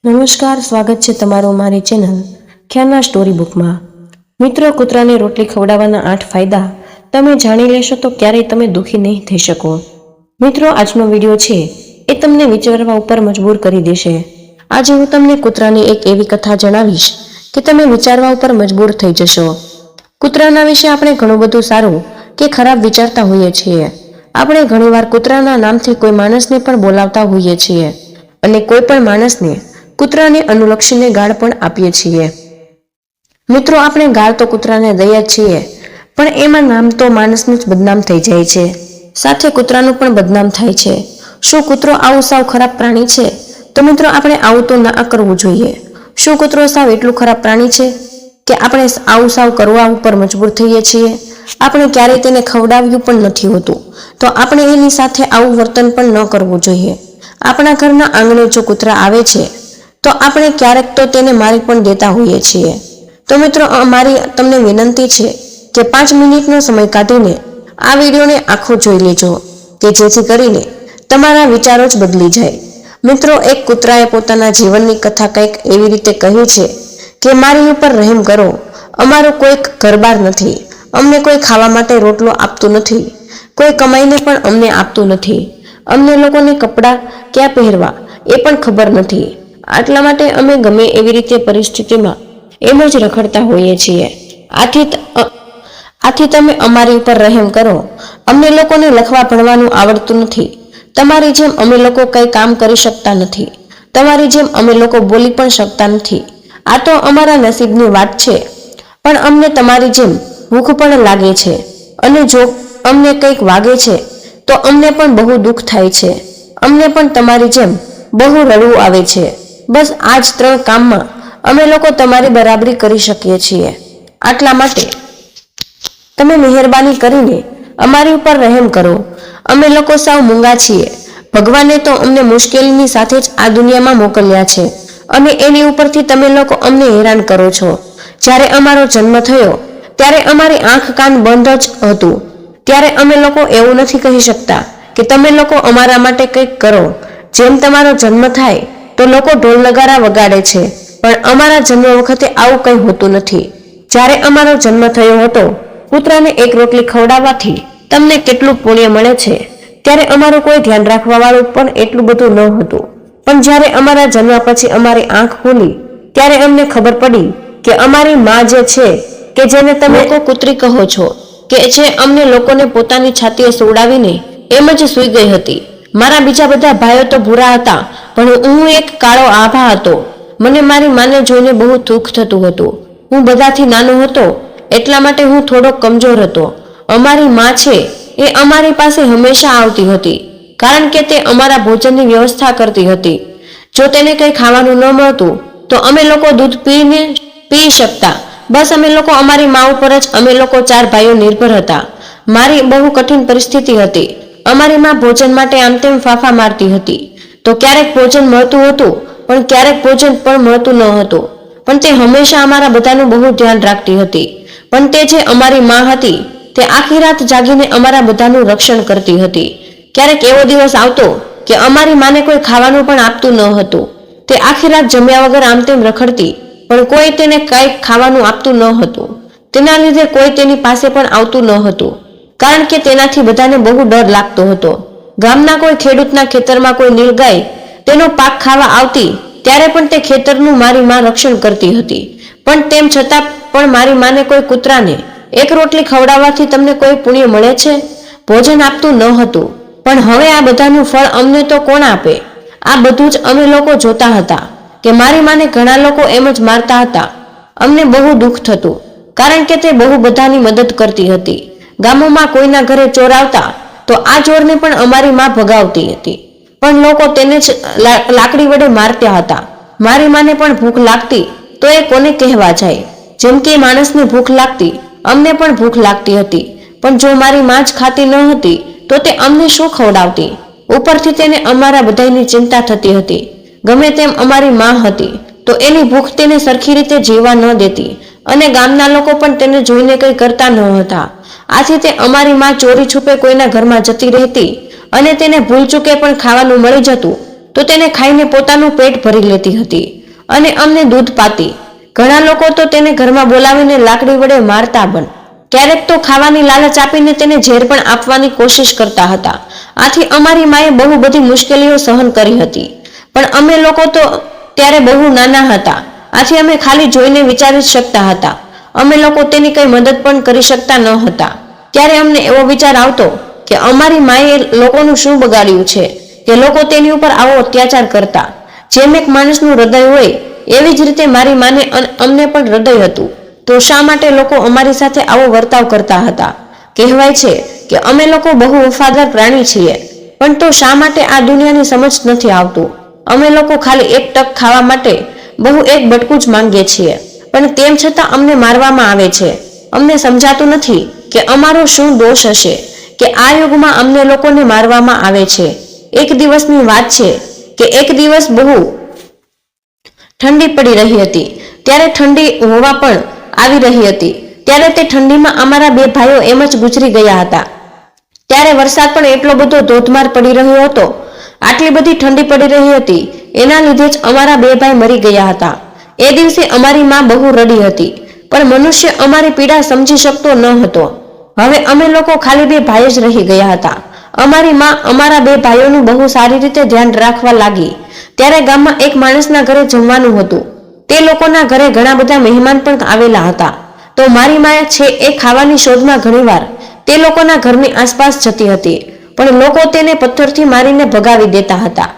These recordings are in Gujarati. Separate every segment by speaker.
Speaker 1: નમસ્કાર, સ્વાગત છે તમારું મારી ચેનલ ખ્યાલના સ્ટોરી બુકમાં। મિત્રો, કૂતરાને રોટલી ખવડાવવાના 8 ફાયદા તમે જાણી લેશો તો ક્યારેય તમે દુઃખી નહીં થઈ શકો। મિત્રો, આજનો વિડીયો છે એ તમને વિચારવા ઉપર મજબૂર કરી દેશે। આજે હું તમને કૂતરાની એક એવી કથા જણાવીશ કે તમે વિચારવા ઉપર મજબૂર થઈ જશો। કૂતરાના વિશે આપણે ઘણું બધું સારું કે ખરાબ વિચારતા હોઈએ છીએ। આપણે ઘણીવાર કૂતરાના નામથી કોઈ માણસને પણ બોલાવતા હોઈએ છીએ અને કોઈ પણ માણસને કૂતરાને અનુલક્ષીને ગાળ પણ આપીએ છીએ। મિત્રો, આપણે ગાળ તો કૂતરાને દઈએ છીએ, પણ એમાં નામ તો માણસનું જ બદનામ થઈ જાય છે, સાથે કૂતરાનું પણ બદનામ થાય છે। શું કૂતરો આવું સાવ ખરાબ પ્રાણી છે? તો મિત્રો, આપણે આવું તો ના કરવું જોઈએ। શું કૂતરો સાવ એટલું ખરાબ પ્રાણી છે કે આપણે આવું સાવ કરવા ઉપર મજબૂર થઈએ છીએ? આપણે ક્યારેય તેને ખવડાવ્યું પણ નથી હોતું, તો આપણે એની સાથે આવું વર્તન પણ ન કરવું જોઈએ। આપણા ઘરના આંગણે જો કૂતરા આવે છે તો આપણે ક્યારેક તો તેને મારી પણ દેતા હોઈએ છીએ। તો મિત્રો, અમારી તમને વિનંતી છે કે 5 મિનિટનો સમય કાઢીને આ વિડીયોને આખો જોઈ લેજો કે જેથી કરીને તમારા વિચારો જ બદલી જાય। મિત્રો, એક કૂતરાએ પોતાના જીવનની કથા કંઈક એવી રીતે કહી છે કે મારી ઉપર રહેમ કરો, અમારો કોઈ ઘરબાર નથી, અમને કોઈ ખાવા માટે રોટલો આપતું નથી, કોઈ કમાઈને પણ અમને આપતું નથી, અમને લોકોને કપડાં ક્યાં પહેરવા એ પણ ખબર નથી, આટલા માટે અમે ગમે એવી રીતે પરિસ્થિતિમાં એમ જ રખડતા હોઈએ છીએ। આથી તમે અમારી ઉપર રહેમ કરો, અમને લોકોને લખવા ભણવાનું આવડતું નથી, તમારી જેમ અમે લોકો કંઈ કામ કરી શકતા નથી, તમારી જેમ અમે લોકો બોલી પણ શકતા નથી, આ તો અમારા નસીબની વાત છે। પણ અમને તમારી જેમ ભૂખ પણ લાગે છે અને જો અમને કંઈક વાગે છે તો અમને પણ બહુ દુઃખ થાય છે, અમને પણ તમારી જેમ બહુ રડવું આવે છે। બસ આ જ 3 કામમાં અમે લોકો તમારી બરાબરી કરી શકીએ છીએ, આટલા માટે તમે મહેરબાની કરીને અમારી ઉપર રહેમ કરો। અમે લોકો સાવ મૂંગા છીએ, ભગવાને તો અમને મુશ્કેલીની સાથે જ આ દુનિયામાં મોકલ્યા છે અને એની ઉપરથી તમે લોકો અમને હેરાન કરો છો। જ્યારે અમારો જન્મ થયો ત્યારે અમારી આંખ કાન બંધ જ હતું, ત્યારે અમે લોકો એવું નથી કહી શકતા કે તમે લોકો અમારા માટે કંઈક કરો। જેમ તમારો જન્મ થાય તો લોકો ઢોલ નગારા વગાડે છે, પણ અમારા જન્મ વખતે આવું કંઈ હોતું નથી। જ્યારે અમારો જન્મ થયો હતો, કૂતરાને એક રોટલી ખવડાવવાથી તમને કેટલું પુણ્ય મળે છે ત્યારે અમારું કોઈ ધ્યાન રાખવા વાળું પણ એટલું બધું ન હતું, પણ જ્યારે અમારા જન્મ પછી અમારી આંખ ખુલી ત્યારે અમને ખબર પડી કે અમારી માં જે છે કે જેને તમે લોકો કૂતરી કહો છો, કે જે અમને લોકોને પોતાની છાતીએ સુવડાવીને એમ જ સૂઈ ગઈ હતી। મારા બીજા બધા ભાઈઓ તો ભૂરા હતા, પણ હું એક કાળો આભા હતો। મને મારી માને જોઈને બહુ દુઃખ થતું હતું। હું બધાથી નાનો હતો એટલા માટે હું થોડો કમજોર હતો। અમારી માં છે એ અમારી પાસે હંમેશા આવતી હતી, કારણ કે તે અમારા ભોજનની વ્યવસ્થા કરતી હતી। જો તેને કંઈ ખાવાનું ન મળતું તો અમે લોકો દૂધ પી શકતા। બસ અમે લોકો અમારી માં ઉપર જ અમે લોકો 4 ભાઈઓ નિર્ભર હતા। મારી બહુ કઠિન પરિસ્થિતિ હતી। અમારી માં ભોજન માટે આમ તેમ ફાફા મારતી હતી, તો ક્યારેક ભોજન મળતું હતું પણ ક્યારેક ભોજન પણ મળતું ન હતું, પણ તે હંમેશા અમારા બધાનું બહુ ધ્યાન રાખતી હતી। પણ તે જે અમારી માં હતી તે આખી રાત જાગીને અમારા બધાનું રક્ષણ કરતી હતી। ક્યારેક એવો દિવસ આવતો કે અમારી માને કોઈ ખાવાનું પણ આપતું ન હતું, તે આખી રાત જમ્યા વગર આમ તેમ રખડતી, પણ કોઈ તેને કંઈ ખાવાનું આપતું ન હતું। તેના લીધે કોઈ તેની પાસે પણ આવતું ન હતું, કારણ કે તેનાથી બધાને બહુ ડર લાગતો હતો। ગામના કોઈ ખેડૂતના ખેતરમાં કોઈ નીલગાય તેનો પાક ખાવા આવતી ત્યારે પણ તે ખેતરનું મારી માં રક્ષણ કરતી હતી, પણ તેમ છતાં પણ મારી માને કોઈ કૂતરાને એક રોટલી ખવડાવવાથી તમને કોઈ પુણ્ય મળે છે? ભોજન આપતું ન હતું, પણ હવે આ બધાનું ફળ અમને તો કોણ આપે? આ બધું જ અમે લોકો જોતા હતા કે મારી માને ઘણા લોકો એમ જ મારતા હતા। અમને બહુ દુઃખ થતું, કારણ કે તે બહુ બધાની મદદ કરતી હતી। ગામોમાં કોઈના ઘરે ચોર આવતા તો આ ચોરને પણ અમારી માં ભગાવતી હતી, પણ લોકો તેને જ લાકડી વડે મારતા હતા। મારી માને પણ ભૂખ લાગતી તો એ કોને કહેવા જાય? જેમ કે માણસને ભૂખ લાગતી, અમને પણ ભૂખ લાગતી હતી, પણ જો મારી માં જ ખાતી ન હતી તો તે અમને શું ખવડાવતી? ઉપરથી તેને અમારા બધાની ચિંતા થતી હતી। ગમે તેમ અમારી માં હતી તો એની ભૂખ તેને સરખી રીતે જીવવા ન દેતી, અને ગામના લોકો પણ તેને જોઈને કંઈ કરતા ન હતા। આથી તે અમારી માં ચોરી છુપે કોઈના ઘરમાં જતી રહેતી અને તેને ભૂલ ચૂકે પણ ખાવાનું મળી જતું તો તેને ખાઈને પોતાનું પેટ ભરી લેતી હતી, અને અમને દૂધ પાતી. ઘણા લોકો તો તેને ઘરમાં બોલાવીને લાકડી વડે મારતા પણ. ક્યારેક તો ખાવાની લાલચ આપીને તેને ઝેર પણ આપવાની કોશિશ કરતા હતા. આથી અમારી માએ બહુ બધી મુશ્કેલીઓ સહન કરી હતી. પણ અમે લોકો તો ત્યારે બહુ નાના હતા. આથી અમે ખાલી જોઈને વિચારી શકતા હતા. અમે લોકો તેની કઈ મદદ પણ કરી શકતા ન હતા. ત્યારે અમને એવો વિચાર આવતો કે અમારી માએ લોકોનું શું બગાડ્યું છે કે લોકો તેની ઉપર આવો અત્યાચાર કરતા. જેમ એક માણસનું હૃદય હોય એવી જ રીતે મારી માને અમને પણ હૃદય હતું. તો શા માટે લોકો અમારી સાથે આવો વર્તાવ કરતા હતા? કહેવાય છે કે અમે લોકો બહુ વફાદાર પ્રાણી છીએ, પણ તો શા માટે આ દુનિયાની સમજ નથી આવતું? અમે લોકો ખાલી એક ટક ખાવા માટે બહુ એક બટકું જ માંગીએ છીએ, પણ તેમ છતાં અમને મારવામાં આવે છે. અમને સમજાતું નથી કે અમારો શું દોષ હશે કે આ યુગમાં અમને લોકોને મારવામાં આવે છે. એક દિવસની વાત છે કે એક દિવસ બહુ ઠંડી પડી રહી હતી. ત્યારે ઠંડી હોવા પણ આવી રહી હતી. ત્યારે તે ઠંડીમાં અમારા બે ભાઈઓ એમ જ ગુજરી ગયા હતા. ત્યારે વરસાદ પણ એટલો બધો ધોધમાર પડી રહ્યો હતો. આટલી બધી ઠંડી પડી રહી હતી, એના લીધે જ અમારા બે ભાઈ મરી ગયા હતા. એ દિવસે અમારી માં બહુ રડી હતી, પણ મનુષ્ય અમારી પીડા સમજી શકતો ન હતો. હવે અમે લોકો ખાલી બે ભાઈ જ રહી ગયા હતા. અમારી માં અમારા બે ભાઈઓનું બહુ સારી રીતે ધ્યાન રાખવા લાગી. ત્યારે ગામમાં એક માણસના ઘરે જમવાનું હતું. તે લોકોના ઘરે ઘણા બધા મહેમાન પણ આવેલા હતા. તો મારી માએ છે એ ખાવાની શોધમાં ઘણીવાર તે લોકોના ઘરની આસપાસ જતી હતી, પણ લોકો તેને પથ્થરથી મારીને ભગાવી દેતા હતા.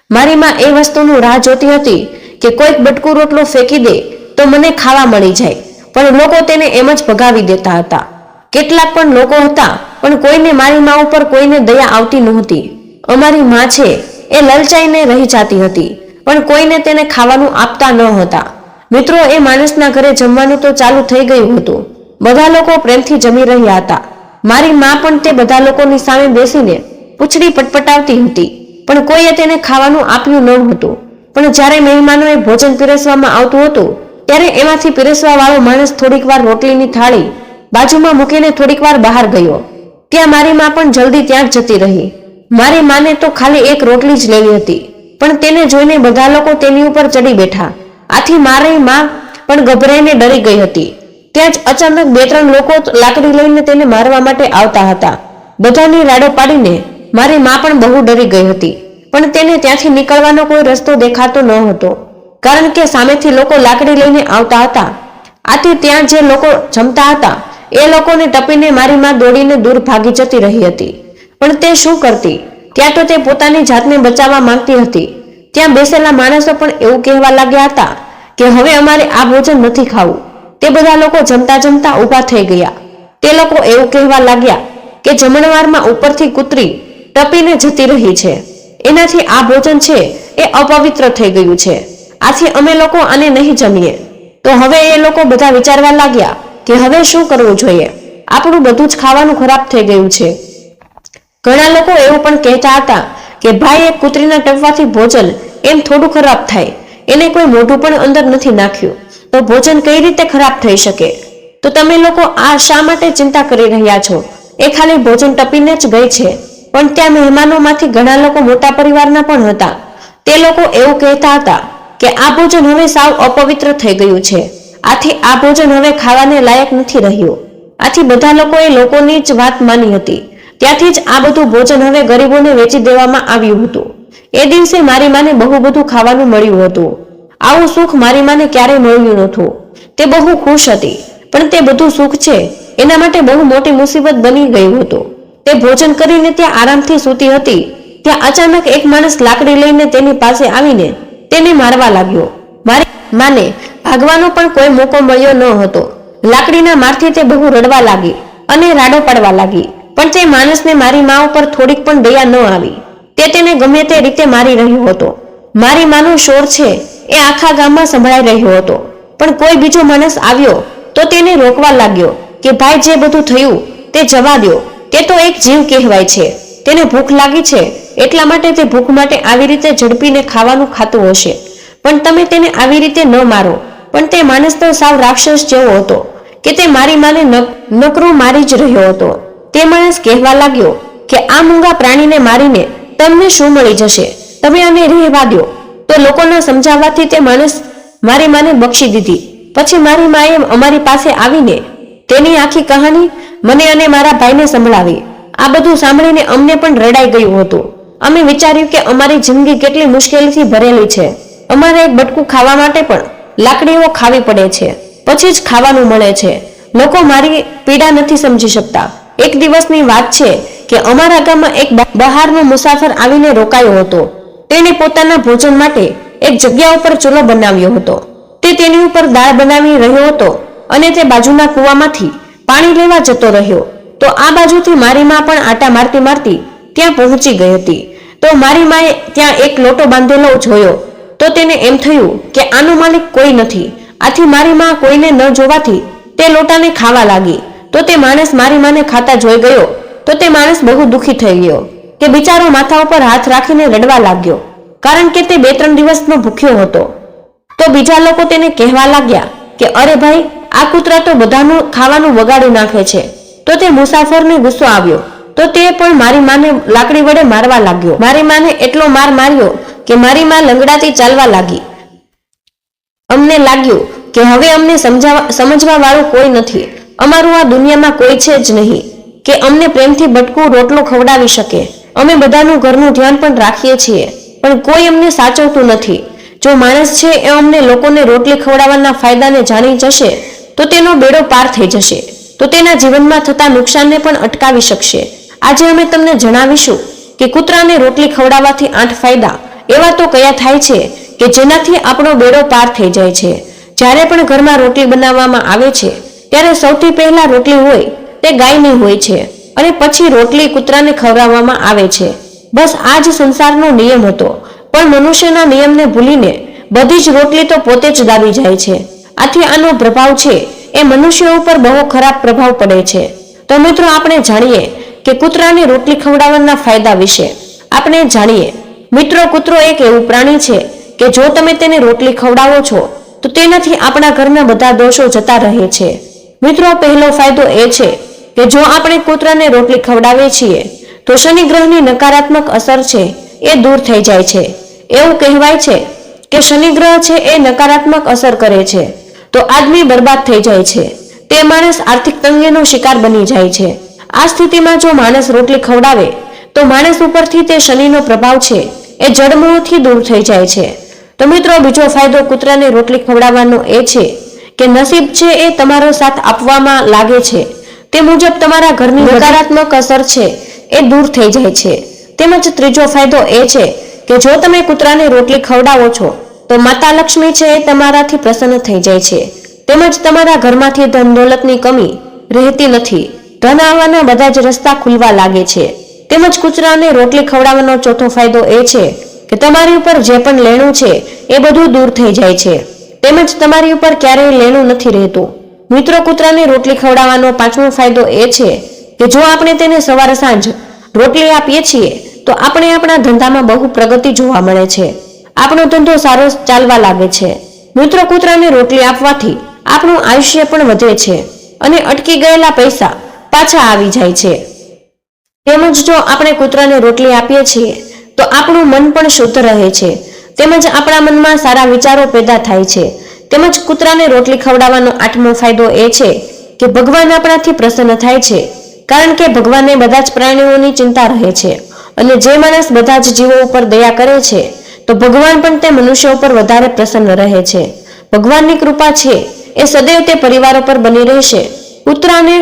Speaker 1: મારી માં એ વસ્તુનું રાહ જોતી હતી કે કોઈક બટકું રોટલો ફેંકી દે તો મને ખાવા મળી જાય, પણ લોકો તેને એમ જ ભગાવી દેતા હતા. કેટલાક પણ લોકો હતા, પણ કોઈને મારી માં ઉપર કોઈને દયા આવતી નહોતી. અમારી માં છે એ લલચાઈને રહી જતી હતી, પણ કોઈને તેને ખાવાનું આપતા ન હતા. મિત્રો, એ માણસના ઘરે જમવાનું તો ચાલુ થઈ ગયું હતું. બધા લોકો પ્રેમથી જમી રહ્યા હતા. મારી માં પણ તે બધા લોકોની સામે બેસીને પૂંછડી પટપટાવતી હતી, પણ કોઈએ તેને ખાવાનું આપ્યું ન હતું. પણ જ્યારે મહેમાનોએ ભોજન પીરસવામાં આવતું હતું, ત્યારે એમાંથી પીરસવા વાળો માણસ થોડીક વાર રોટલીની થાળી બાજુમાં મૂકીને થોડીક વાર બહાર ગયો. ત્યાં મારી માં પણ જલ્દી ત્યાં જ જતી રહી. મારી માને તો ખાલી એક રોટલી જ લેવી હતી, પણ તેને જોઈને બધા લોકો તેની ઉપર ચડી બેઠા. આથી મારી માં પણ ગભરાઈને ડરી ગઈ હતી. ત્યાં જ અચાનક બે ત્રણ લોકો લાકડી લઈને તેને મારવા માટે આવતા હતા. બધાની રાડો પાડીને મારી માં પણ બહુ ડરી ગઈ હતી, પણ તેને ત્યાંથી નીકળવાનો કોઈ રસ્તો દેખાતો ન હતો, કારણ કે સામેથી લોકો લાકડી લઈને આવતા હતા. આથી ત્યાં જે લોકો જમતા હતા એ લોકોને ટપીને મારી માં દોડીને દૂર ભાગી જતી રહી હતી. પણ તે શું કરતી? ત્યાં તો તે પોતાની જાતને બચાવવા માંગતી હતી. ત્યાં બેસેલા માણસો પણ એવું કહેવા લાગ્યા હતા કે હવે અમારે આ ભોજન નથી ખાવું. તે બધા લોકો જમતા જમતા ઊભા થઈ ગયા. તે લોકો એવું કહેવા લાગ્યા કે જમણવારમાં ઉપરથી કૂતરી ટપીને જતી રહી છે, એનાથી આ ભોજન છે એ અપવિત્ર થઈ ગયું છે. આથી અમે લોકો આને નહીં જમીએ. તો હવે એ લોકો બધા વિચારવા લાગ્યા કે હવે શું કરવું જોઈએ? આપણું બધું જ ખાવાનું ખરાબ થઈ ગયું છે. ઘણા લોકો એવું પણ કહેતા હતા કે ભાઈ, એક કૂતરીના ટપવાથી ભોજન એમ થોડું ખરાબ થાય? એને કોઈ મોઢું પણ અંદર નથી નાખ્યું, તો ભોજન કઈ રીતે ખરાબ થઈ શકે? તો તમે લોકો આ શા માટે ચિંતા કરી રહ્યા છો? એ ખાલી ભોજન ટપીને જ ગઈ છે. પણ ત્યાં મહેમાનોમાંથી ઘણા લોકો મોટા પરિવારના પણ હતા. તે લોકો એવું કહેતા હતા કે આ ભોજન હવે સાવ અપવિત્ર થઈ ગયું છે. આથી આ ભોજન હવે ખાવાને લાયક નથી રહ્યું. આથી બધા લોકોએ લોકોની જ વાત માની હતી. ત્યાંથી જ આ બધું ભોજન હવે ગરીબોને વેચી દેવામાં આવ્યું હતું. એ દિવસે મારી માને બહુ બધું ખાવાનું મળ્યું હતું. આવું સુખ મારી માને ક્યારેય મળ્યું નહોતું. તે બહુ ખુશ હતી, પણ તે બધું સુખ છે એના માટે બહુ મોટી મુસીબત બની ગયું હતું. તે ભોજન કરીને ત્યાં આરામથી સૂતી હતી. ત્યાં અચાનક એક માણસ લાકડી લઈને તેની પાસે આવીને તેને મારવા લાગ્યો. મારી માને ભાગવાનો પણ કોઈ મોકો મળ્યો ન હતો. લાકડીના મારથી તે બહુ રડવા લાગી અને રાડો પાડવા લાગી, પણ તે માણસને મારી મા ઉપર થોડીક પણ દયા ન આવી. તે તેને ગમે તે રીતે મારી રહ્યો હતો. મારી માનો શોર છે એ આખા ગામમાં સંભળાઈ રહ્યો હતો, પણ કોઈ બીજો માણસ આવ્યો તો તેને રોકવા લાગ્યો કે ભાઈ, જે બધું થયું તે જવા દો. તે તો એક જીવ કહેવાય છે. તેને ભૂખ લાગી છે એટલા માટે તે ભૂખ માટે આવી રીતે ઝડપીને ખાવાનું ખાતું હશે, પણ તમે તેને આવી રીતે ન મારો. પણ તે માણસ તો સાવ રાક્ષસ જેવો હતો કે તે મારી માને નકરું મારી જ રહ્યો હતો. તે માણસ કહેવા લાગ્યો કે આ મૂંગા પ્રાણીને મારીને તમને શું મળી જશે? તમે આને રહેવા દો. તો લોકોના સમજાવવાથી તે માણસ મારી માને બક્ષી દીધી. પછી મારી માએ અમારી પાસે આવીને તેની આખી કહાની મને અને મારા ભાઈને સંભળાવી. આ બધું સાંભળીને અમને પણ રડાઈ ગયું હતું. અમે વિચાર્યું કે અમારી જિંદગી કેટલી મુશ્કેલીથી ભરેલી છે. અમારે એક બટકું ખાવા માટે પણ લાકડીઓ ખાવી પડે છે, પછી જ ખાવાનું મળે છે. લોકો મારી પીડા નથી સમજી શકતા. એક દિવસની વાત છે કે અમારા ગામમાં એક બહારનો મુસાફર આવીને રોકાયો હતો. તેણે પોતાના ભોજન માટે એક જગ્યા ઉપર ચૂલો બનાવ્યો હતો. તે તેની ઉપર દાળ બનાવી રહ્યો હતો અને તે બાજુના કૂવામાંથી પાણી લેવા જતો રહ્યો. તો આ બાજુથી મારી માં પણ આટા મારતી મારતી ત્યાં પહોંચી ગઈ હતી. તો મારી માએ ત્યાં એક લોટો બાંધેલો જોયો તો તેને એમ થયું કે આનો માલિક કોઈ નથી. આથી મારી માં કોઈને ન જોવાથી તે લોટાને ખાવા લાગી. તો તે માણસ મારી માને ખાતા જોઈ ગયો તો તે માણસ બહુ દુઃખી થઈ ગયો કે બિચારો માથા ઉપર હાથ રાખીને રડવા લાગ્યો, કારણ કે તે 2-3 દિવસનો ભૂખ્યો હતો. તો બીજા લોકો તેને કહેવા લાગ્યા કે અરે ભાઈ, આ કૂતરા તો બધાનું ખાવાનું બગાડી નાખે છે. તો તે મુસાફરને ગુસ્સો આવ્યો તો તે પણ મારી માને લાકડી વડે મારવા લાગ્યો. મારી માને એટલો માર માર્યો કે મારી માં લંગડાતી ચાલવા લાગી. અમને લાગ્યું કે હવે અમને સમજવા વાળું કોઈ નથી. અમારું આ દુનિયામાં કોઈ છે જ નહીં કે અમને પ્રેમથી બટકું રોટલો ખવડાવી શકે. અમે બધાનું ઘરનું ધ્યાન પણ રાખીએ છીએ, પણ કોઈ અમને સાચવતું નથી. જો માણસ છે એ અમને લોકોને રોટલી ખવડાવવાના ફાયદાને જાણી જશે તો તેનો બેડો પાર થઈ જશે, તો તેના જીવનમાં થતા નુકસાનને પણ અટકાવી શકશે. આજે અમે તમને જણાવીશું કે કૂતરાને રોટલી ખવડાવવાથી 8 ફાયદા એવા તો કયા થાય છે કે જેનાથી આપણો બેડો પાર થઈ જાય છે. જ્યારે પણ ઘરમાં રોટલી બનાવવામાં આવે છે ત્યારે સૌથી પહેલા રોટલી હોય તે ગાયની હોય છે અને પછી રોટલી કૂતરાને ખવડાવવામાં આવે છે. બસ આ જ સંસારનો નિયમ હતો. પણ મનુષ્યના નિયમને ભૂલીને બધી જ રોટલી તો પોતે જ દાબી જાય છે. આથી આનો પ્રભાવ છે એ મનુષ્ય ઉપર બહુ ખરાબ પ્રભાવ પડે છે. તો મિત્રો, આપણે જાણીએ કે કૂતરાને રોટલી ખવડાવવાના ફાયદા વિશે આપણે જાણીએ. મિત્રો, કૂતરો એક એવું પ્રાણી છે કે જો તમે તેને રોટલી ખવડાવો છો તો તેનાથી આપણા ઘરના બધા દોષો જતા રહે છે. મિત્રો, પહેલો ફાયદો એ છે કે જો આપણે કૂતરાને રોટલી ખવડાવીએ છીએ તો શનિ ગ્રહની નકારાત્મક અસર છે એ દૂર થઈ જાય છે. એવું કહેવાય છે કે શનિ ગ્રહ છે એ નકારાત્મક અસર કરે છે તો આદમી બરબાદ થઈ જાય છે. તે માણસ આર્થિક તંગીનો શિકાર બની જાય છે. આ સ્થિતિમાં જો માણસ રોટલી ખવડાવે તો માણસ ઉપરથી તે શનિનો પ્રભાવ છે એ જડમૂળથી દૂર થઈ જાય છે. તો મિત્રો, બીજો ફાયદો કૂતરાને રોટલી ખવડાવવાનો એ છે કે નસીબ છે એ તમારો સાથ આપવામાં લાગે છે. તે મુજબ તમારા ઘરની નકારાત્મક અસર છે એ દૂર થઈ જાય છે. તેમજ ત્રીજો ફાયદો એ છે કે જો તમે કૂતરાને રોટલી ખવડાવો છો તો માતા લક્ષ્મી છે એ તમારાથી પ્રસન્ન થઈ જાય છે. તેમજ તમારા ઘરમાંથી ધન દોલતની કમી રહેતી નથી. ધન આવવાના બધા જ રસ્તા ખુલવા લાગે છે. તેમજ કૂતરાને રોટલી ખવડાવવાનો ચોથો ફાયદો એ છે કે તમારી ઉપર જે પણ લેણું છે એ બધું દૂર થઈ જાય છે. તેમજ તમારી ઉપર ક્યારેય લેણું નથી રહેતું. મિત્રો, કૂતરાને રોટલી ખવડાવવાનો પાંચમો ફાયદો એ છે કે જો આપણે તેને સવાર સાંજ રોટલી આપીએ છીએ તો આપણે આપણા ધંધામાં બહુ પ્રગતિ જોવા મળે છે. આપણો ધંધો સારો ચાલવા લાગે છે. મિત્રો, કૂતરાને રોટલી આપવાથી આપણું આયુષ્ય પણ વધે છે અને અટકી ગયેલા પૈસા પાછા આવી જાય છે. તેમજ જો આપણે કૂતરાને રોટલી આપીએ છીએ તો આપણું મન પણ શુદ્ધ રહે છે. તેમજ આપણા મનમાં સારા વિચારો પેદા થાય છે. તેમજ કૂતરાને રોટલી ખવડાવવાનો આઠમો ફાયદો એ છે કે ભગવાન આપણાથી પ્રસન્ન થાય છે, કારણ કે ભગવાનને બધા જ પ્રાણીઓની ચિંતા રહે છે અને જે માણસ બધા જ જીવો ઉપર દયા કરે છે તો ભગવાન પણ તે મનુષ્ય ઉપર વધારે પ્રસન્ન રહે છે. ભગવાનની કૃપા છે એ સદૈવ તે પરિવારો પર બની રહેશે. કૂતરાને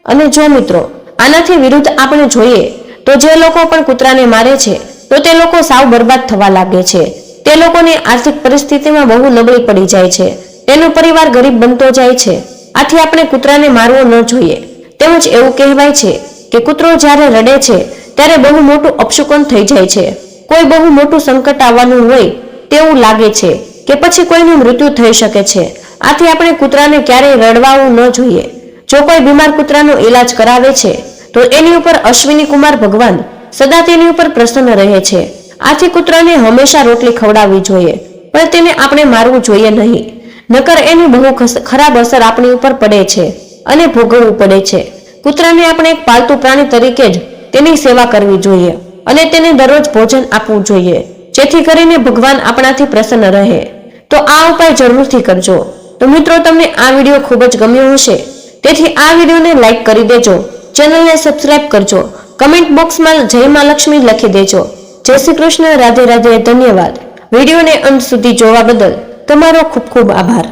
Speaker 1: અને જો મિત્રો આનાથી વિરુદ્ધ આપણે જોઈએ તો જે લોકો પણ કૂતરાને મારે છે તો તે લોકો સાવ બરબાદ થવા લાગે છે. તે લોકોની આર્થિક પરિસ્થિતિમાં બહુ નબળી પડી જાય છે. તેનો પરિવાર ગરીબ બનતો જાય છે. આથી આપણે કૂતરાને મારવો ન જોઈએ. તેમજ એવું કહેવાય છે કે કૂતરો જ્યારે રડે છે ત્યારે બહુ મોટું અપશુકન થઈ જાય છે. કોઈ બહુ મોટું સંકટ આવવાનું હોય તેવું લાગે છે કે પછી કોઈનું મૃત્યુ થઈ શકે છે. આથી આપણે કૂતરાને ક્યારેય રડવાવું ન જોઈએ. જો કોઈ બીમાર કૂતરાનો ઈલાજ કરાવે છે તો એની ઉપર અશ્વિની કુમાર ભગવાન સદા તેની ઉપર પ્રસન્ન રહે છે. આથી કૂતરાને હંમેશા રોટલી ખવડાવવી જોઈએ, પણ તેને આપણે મારવું જોઈએ નહીં. નકર એની બહુ ખરાબ અસર આપણી ઉપર પડે છે અને ભોગવવું પડે છે. કૂતરાને આપણે એક પાલતુ પ્રાણી તરીકે જ તેની સેવા કરવી જોઈએ અને તેને દરરોજ ભોજન આપવું જોઈએ, જેથી કરીને ભગવાન આપણાથી પ્રસન્ન રહે. તો આ ઉપાય જરૂરથી કરજો. તો મિત્રો, તમને આ વિડીયો ખૂબ જ ગમ્યો હશે, તેથી આ વિડીયોને લાઈક કરી દેજો, ચેનલને સબસ્ક્રાઇબ કરજો, કમેન્ટ બોક્સમાં જય માં લક્ષ્મી લખી દેજો. જય શ્રી કૃષ્ણ. રાધે રાધે. ધન્યવાદ. વિડીયોને અંત સુધી જોવા બદલ તમારો ખૂબ ખૂબ આભાર.